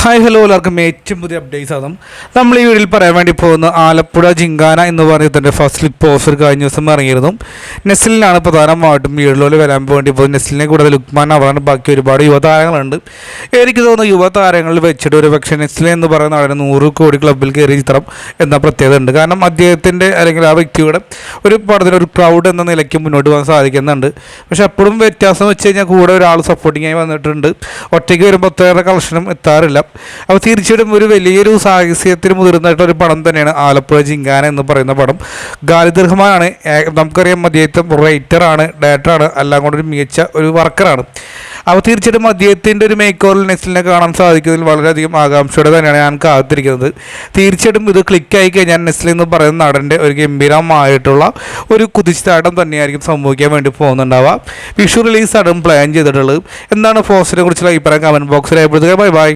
Hi hello എല്ലാവർക്കും ഏറ്റവും പുതിയ അപ്ഡേറ്റ്സ് ആണ് നമ്മൾ ഈ വീഡിയോയിൽ പറയാൻ വേണ്ടി പോകുന്ന ആലപ്പുഴ ജിങ്കാന എന്ന് പറയുന്നതിൻ്റെ ഫസ്റ്റ് ലുക്ക് പോസ്റ്റർ കഴിഞ്ഞ ദിവസം ഇറങ്ങിയിരുന്നു. നെസ്ലിനാണ് പ്രധാനമായിട്ടും വീഡിയോയിൽ വരാൻ വേണ്ടി പോകുന്നത്. നെസ്ലിനെ കൂടാതെ ലുക്മാൻ അവറാണ്, ബാക്കി ഒരുപാട് യുവതാരങ്ങളുണ്ട്. എനിക്ക് തോന്നുന്നു യുവതാരങ്ങളിൽ വെച്ചിട്ട് ഒരു പക്ഷേ നെസ്ലിൻ എന്ന് പറയുന്ന ആളിന് 100 കോടി ക്ലബ്ബിൽ കയറിയ ചിത്രം എന്ന പ്രത്യേകത ഉണ്ട്. കാരണം അദ്ദേഹത്തിൻ്റെ അല്ലെങ്കിൽ ആ വ്യക്തിയുടെ ഒരു പടത്തിന് ഒരു ക്രൗഡ് എന്ന നിലയ്ക്ക് മുന്നോട്ട് പോകാൻ സാധിക്കുന്നുണ്ട്. പക്ഷേ അപ്പോഴും വ്യത്യാസം വെച്ച് കഴിഞ്ഞാൽ കൂടെ ഒരാൾ സപ്പോർട്ടിങ്ങായി വന്നിട്ടുണ്ട്. ഒറ്റയ്ക്ക് വരുമ്പോൾ ഒത്തേറെ കളക്ഷനും എത്താറില്ല. അപ്പോൾ തീർച്ചയായിട്ടും ഒരു വലിയൊരു സാഹസ്യത്തിന് മുതിർന്നിട്ടൊരു പടം തന്നെയാണ് ആലപ്പുഴ ജിങ്കാന എന്ന് പറയുന്ന പടം. ഖാലിദ് റഹ്മാനാണ്, നമുക്കറിയാം അദ്ദേഹം റൈറ്ററാണ്, ഡയറക്ടറാണ്, എല്ലാം കൊണ്ടൊരു മികച്ച ഒരു വർക്കറാണ്. അപ്പോൾ തീർച്ചയായിട്ടും അദ്ദേഹത്തിൻ്റെ ഒരു മേക്ക് ഓവറിൽ നെസ്ലിനെ കാണാൻ സാധിക്കുന്നതിൽ വളരെയധികം ആകാംക്ഷയോടെ തന്നെയാണ് ഞാൻ കാത്തിരിക്കുന്നത്. തീർച്ചയായിട്ടും ഇത് ക്ലിക്കായി കഴിഞ്ഞാൽ നെസ്ലി എന്ന് പറയുന്ന നടൻ്റെ ഒരു ഗംഭീരമായിട്ടുള്ള ഒരു കുതിച്ചുചാട്ടം തന്നെയായിരിക്കും സംഭവിക്കാൻ വേണ്ടി പോകുന്നുണ്ടാവുക. വിഷു റിലീസാണ് പ്ലാൻ ചെയ്തിട്ടുള്ളത്. എന്താണ് പോസ്റ്ററിനെ കുറിച്ചുള്ള അഭിപ്രായം കമൻറ്റ് ബോക്സിൽ രേഖപ്പെടുത്തുക. Bye bye.